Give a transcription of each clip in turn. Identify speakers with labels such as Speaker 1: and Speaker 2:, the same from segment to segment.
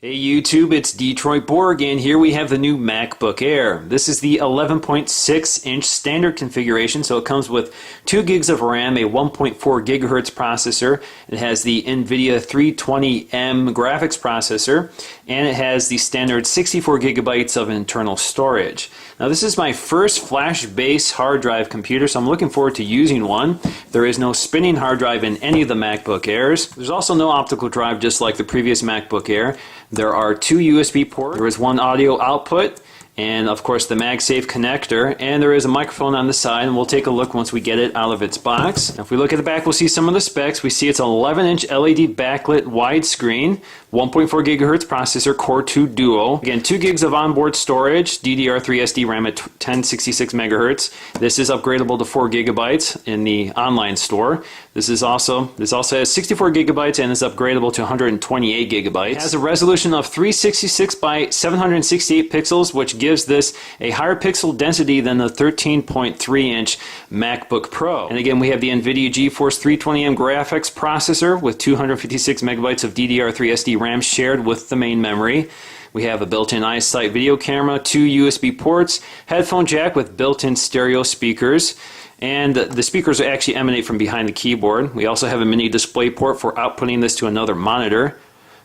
Speaker 1: Hey YouTube, it's Detroit Borg, and here we have the new MacBook Air. This is the 11.6-inch standard configuration, so it comes with 2 gigs of RAM, a 1.4 gigahertz processor. It has the NVIDIA 320M graphics processor, and it has the standard 64 gigabytes of internal storage. Now this is my first flash-based hard drive computer, so I'm looking forward to using one. There is no spinning hard drive in any of the MacBook Airs. There's also no optical drive, just like the previous MacBook Air. There are 2 USB ports, there is 1 audio output, and of course the MagSafe connector, and there is a microphone on the side, and we'll take a look once we get it out of its box. Now, if we look at the back, we'll see some of the specs. We see it's an 11-inch LED backlit widescreen, 1.4 gigahertz processor, Core 2 Duo. Again, 2 gigs of onboard storage, DDR3 SD RAM at 1066 megahertz. This is upgradable to 4 gigabytes in the online store. This also has 64 gigabytes and is upgradable to 128 gigabytes. It has a resolution of 366 by 768 pixels, which gives this a higher pixel density than the 13.3-inch MacBook Pro. And again, we have the NVIDIA GeForce 320M graphics processor with 256 megabytes of DDR3 SD RAM shared with the main memory. We have a built-in EyeSight video camera, 2 USB ports, headphone jack with built-in stereo speakers, and the speakers actually emanate from behind the keyboard. We also have a mini display port for outputting this to another monitor.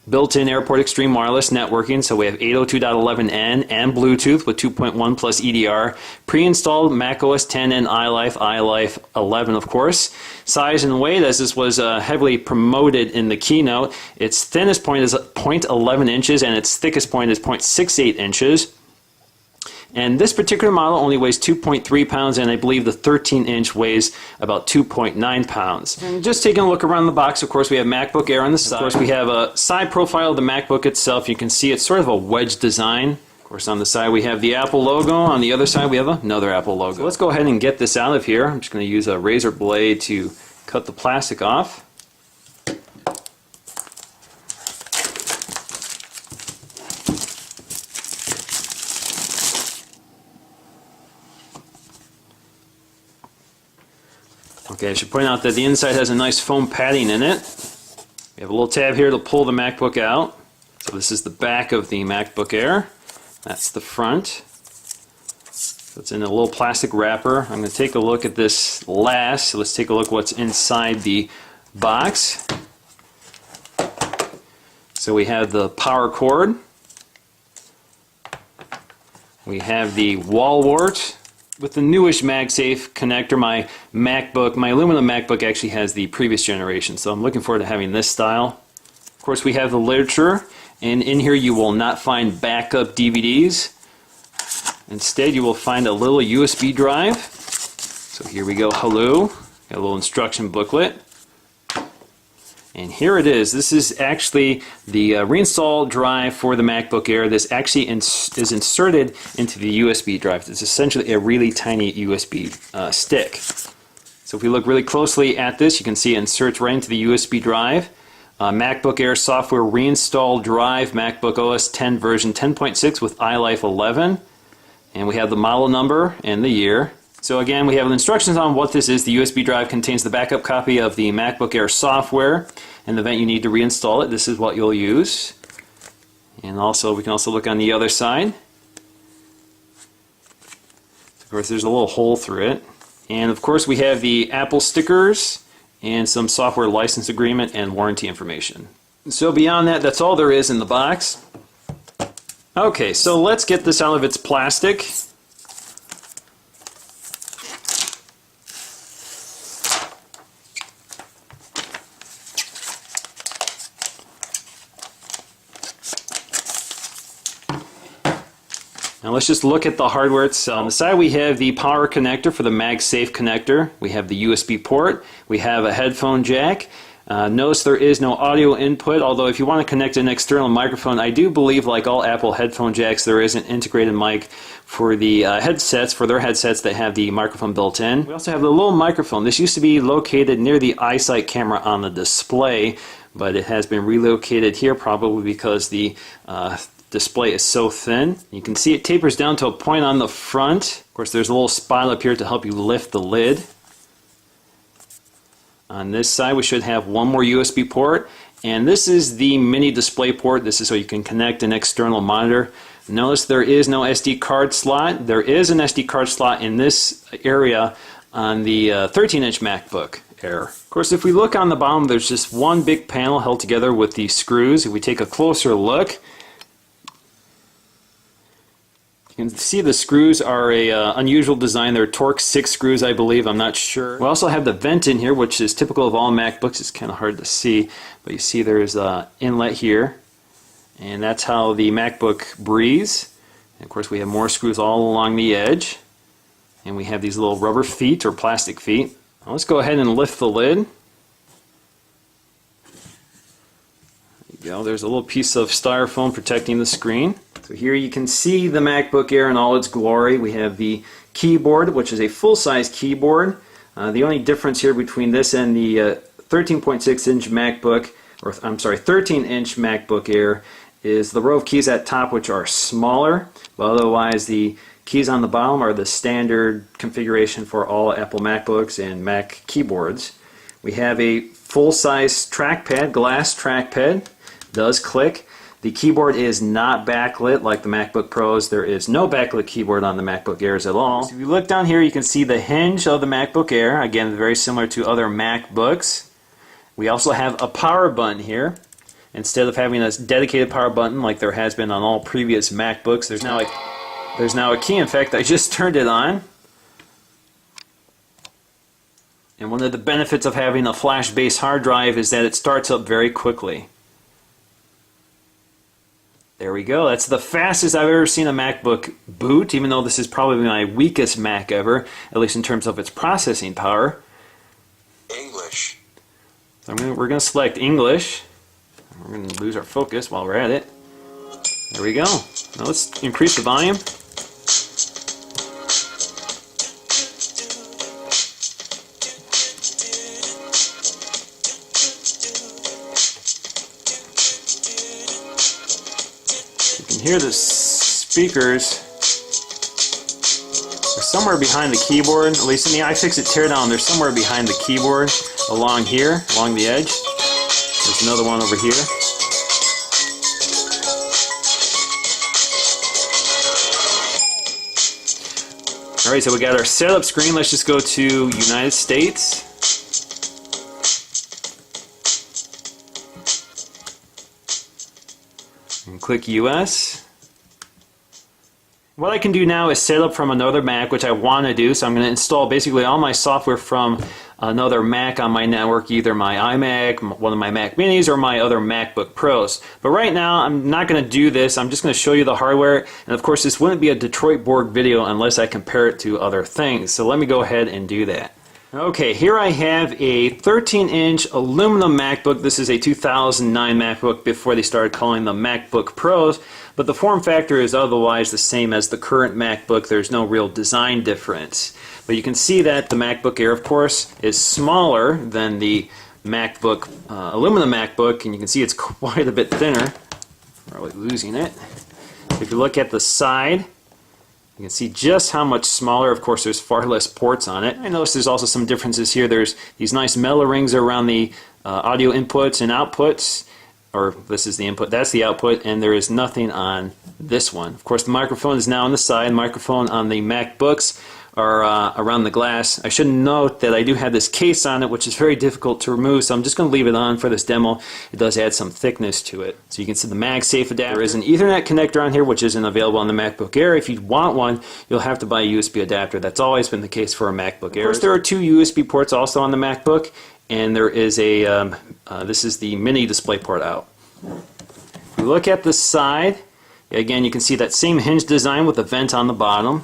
Speaker 1: Built-in Airport Extreme Wireless networking, so we have 802.11n and Bluetooth with 2.1 plus EDR. Pre-installed Mac OS X and iLife 11, of course. Size and weight, as this was heavily promoted in the keynote, its thinnest point is 0.11 inches and its thickest point is 0.68 inches. And this particular model only weighs 2.3 pounds, and I believe the 13-inch weighs about 2.9 pounds. And just taking a look around the box, of course, we have MacBook Air on the side. Of course, we have a side profile of the MacBook itself. You can see it's sort of a wedge design. Of course, on the side we have the Apple logo. On the other side we have another Apple logo. So let's go ahead and get this out of here. I'm just going to use a razor blade to cut the plastic off. Okay, I should point out that the inside has a nice foam padding in it. We have a little tab here to pull the MacBook out. So this is the back of the MacBook Air. That's the front. So it's in a little plastic wrapper. I'm going to take a look at this last. So let's take a look what's inside the box. So we have the power cord. We have the wall wart. With the newish MagSafe connector, my aluminum MacBook actually has the previous generation, so I'm looking forward to having this style. Of course, we have the literature, and in here you will not find backup DVDs. Instead, you will find a little USB drive. So here we go, hello. Got a little instruction booklet. And here it is. This is actually the reinstall drive for the MacBook Air. This actually is inserted into the USB drive. It's essentially a really tiny USB stick. So if we look really closely at this, you can see it inserts right into the USB drive. MacBook Air software reinstall drive, MacBook OS X version 10.6 with iLife 11. And we have the model number and the year. So again, we have instructions on what this is. The USB drive contains the backup copy of the MacBook Air software. In the event you need to reinstall it, this is what you'll use. And also, we can also look on the other side. Of course, there's a little hole through it. And of course, we have the Apple stickers and some software license agreement and warranty information. So beyond that, that's all there is in the box. Okay, so let's get this out of its plastic. Now let's just look at the hardware itself. On the side we have the power connector for the MagSafe connector. We have the USB port. We have a headphone jack. Notice there is no audio input, although if you want to connect an external microphone, I do believe, like all Apple headphone jacks, there is an integrated mic for the headsets, for their headsets that have the microphone built in. We also have the little microphone. This used to be located near the EyeSight camera on the display, but it has been relocated here probably because the display is so thin. You can see it tapers down to a point on the front. Of course, there's a little spot up here to help you lift the lid. On this side, we should have one more USB port And this is the mini display port. This is so you can connect an external monitor. Notice there is no SD card slot. There is an SD card slot in this area on the 13-inch MacBook Air. Of course, if we look on the bottom, there's just one big panel held together with these screws. If we take a closer look, you can see the screws are a unusual design. They're Torx 6 screws, I believe. I'm not sure. We also have the vent in here, which is typical of all MacBooks. It's kind of hard to see, but you see there's an inlet here, and that's how the MacBook breathes. And of course, we have more screws all along the edge, and we have these little rubber feet or plastic feet. Now let's go ahead and lift the lid. There you go. There's a little piece of styrofoam protecting the screen. So here you can see the MacBook Air in all its glory. We have the keyboard, which is a full-size keyboard. The only difference here between this and the 13.6-inch MacBook, or I'm sorry, 13-inch MacBook Air, is the row of keys at top, which are smaller, but otherwise the keys on the bottom are the standard configuration for all Apple MacBooks and Mac keyboards. We have a full-size trackpad, glass trackpad, does click. The keyboard is not backlit like the MacBook Pros. There is no backlit keyboard on the MacBook Airs at all. So if you look down here, you can see the hinge of the MacBook Air. Again, very similar to other MacBooks. We also have a power button here. Instead of having a dedicated power button like there has been on all previous MacBooks, there's now a key. In fact, I just turned it on. And one of the benefits of having a flash-based hard drive is that it starts up very quickly. There we go. That's the fastest I've ever seen a MacBook boot, even though this is probably my weakest Mac ever, at least in terms of its processing power.
Speaker 2: English.
Speaker 1: So we're going to select English. We're going to lose our focus while we're at it. There we go. Now let's increase the volume. Hear the speakers are somewhere behind the keyboard, at least in the iFixit teardown, they're somewhere behind the keyboard along here, along the edge. There's another one over here. Alright, so we got our setup screen. Let's just go to United States. And click US. What I can do now is set up from another Mac, which I want to do, so I'm going to install basically all my software from another Mac on my network, either my iMac, one of my Mac Minis, or my other MacBook Pros. But right now, I'm not going to do this. I'm just going to show you the hardware, and of course this wouldn't be a Detroit Borg video unless I compare it to other things. So let me go ahead and do that. Okay, here I have a 13-inch aluminum MacBook. This is a 2009 MacBook before they started calling them MacBook Pros, but the form factor is otherwise the same as the current MacBook. There's no real design difference. But you can see that the MacBook Air, of course, is smaller than the MacBook, aluminum MacBook, and you can see it's quite a bit thinner. Probably losing it. If you look at the side, you can see just how much smaller. Of course, there's far less ports on it. I notice there's also some differences here. There's these nice metal rings around the audio inputs and outputs, or this is the input, that's the output, and there is nothing on this one. Of course, the microphone is now on the side. Microphone on the MacBooks are around the glass. I should note that I do have this case on it, which is very difficult to remove, so I'm just going to leave it on for this demo. It does add some thickness to it. So you can see the MagSafe adapter. There is an Ethernet connector on here, which isn't available on the MacBook Air. If you want one, you'll have to buy a USB adapter. That's always been the case for a MacBook Air. Of course, there are two USB ports also on the MacBook, and there is a, this is the mini display port out. If we look at the side, again, you can see that same hinge design with a vent on the bottom.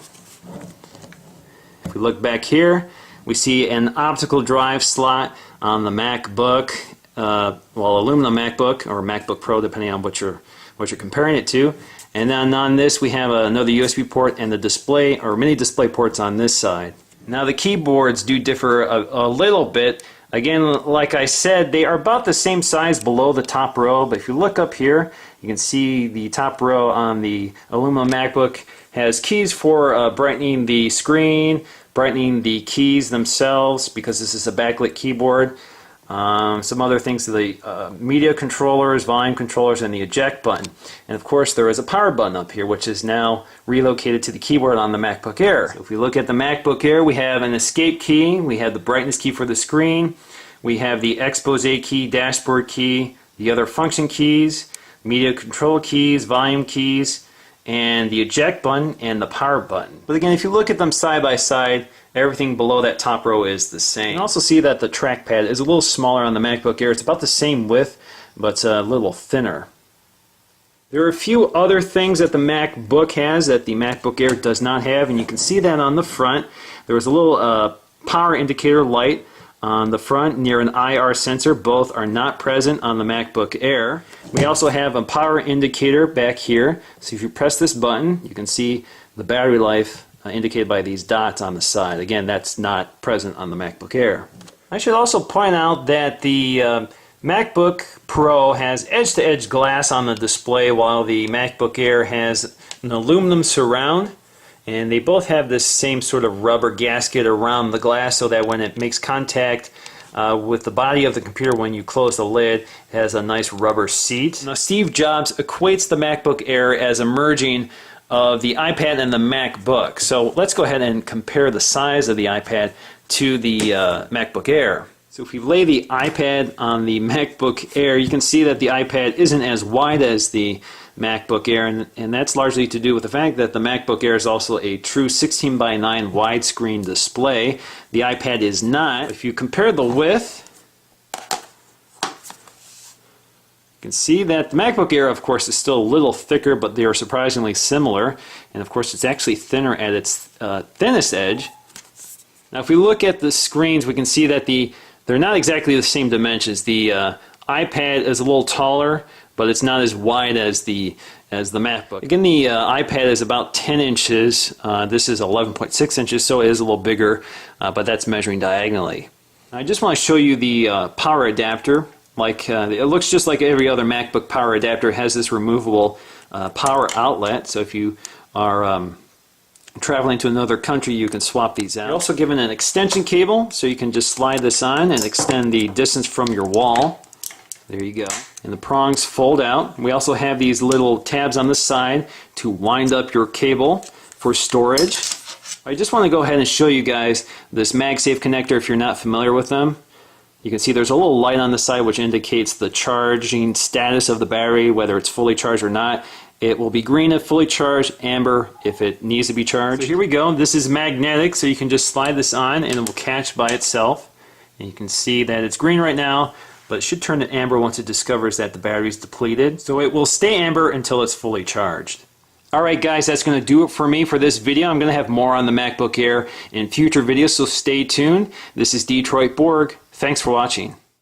Speaker 1: If we look back here, we see an optical drive slot on the MacBook, well, aluminum MacBook or MacBook Pro, depending on what you're comparing it to. And then on this, we have another USB port and the display or mini display ports on this side. Now the keyboards do differ a little bit. Again, like I said, they are about the same size below the top row, but if you look up here, you can see the top row on the aluminum MacBook has keys for brightening the screen, brightening the keys themselves, because this is a backlit keyboard. some other things, the media controllers, volume controllers, and the eject button. And of course there is a power button up here, which is now relocated to the keyboard on the MacBook Air. So if we look at the MacBook Air, we have an escape key, we have the brightness key for the screen, we have the expose key, dashboard key, the other function keys, media control keys, volume keys, and the eject button and the power button. But again, if you look at them side by side, everything below that top row is the same. You can also see that the trackpad is a little smaller on the MacBook Air. It's about the same width, but a little thinner. There are a few other things that the MacBook has that the MacBook Air does not have, and you can see that on the front. There was a little power indicator light on the front near an IR sensor. Both are not present on the MacBook Air. We also have a power indicator back here. So if you press this button, you can see the battery life indicated by these dots on the side. Again, that's not present on the MacBook Air. I should also point out that the MacBook Pro has edge-to-edge glass on the display, while the MacBook Air has an aluminum surround. And they both have this same sort of rubber gasket around the glass, so that when it makes contact with the body of the computer when you close the lid, it has a nice rubber seat. Now, Steve Jobs equates the MacBook Air as a merging of the iPad and the MacBook. So let's go ahead and compare the size of the iPad to the MacBook Air. So if we lay the iPad on the MacBook Air, you can see that the iPad isn't as wide as the MacBook Air, and that's largely to do with the fact that the MacBook Air is also a true 16:9 widescreen display. The iPad is not. If you compare the width, you can see that the MacBook Air, of course, is still a little thicker, but they are surprisingly similar. And of course, it's actually thinner at its thinnest edge. Now, if we look at the screens, we can see that they're not exactly the same dimensions. The iPad is a little taller, but it's not as wide as the MacBook. Again, the iPad is about 10 inches. This is 11.6 inches, so it is a little bigger, but that's measuring diagonally. I just want to show you the power adapter. It looks just like every other MacBook power adapter. It has this removable power outlet, so if you are traveling to another country, you can swap these out. You're also given an extension cable, so you can just slide this on and extend the distance from your wall. There you go. And the prongs fold out. We also have these little tabs on the side to wind up your cable for storage. I just want to go ahead and show you guys this MagSafe connector if you're not familiar with them. You can see there's a little light on the side which indicates the charging status of the battery, whether it's fully charged or not. It will be green if fully charged, amber if it needs to be charged. So here we go. This is magnetic, so you can just slide this on and it will catch by itself. And you can see that it's green right now, but it should turn to amber once it discovers that the battery is depleted. So it will stay amber until it's fully charged. Alright guys, that's going to do it for me for this video. I'm going to have more on the MacBook Air in future videos, so stay tuned. This is Detroit Borg. Thanks for watching.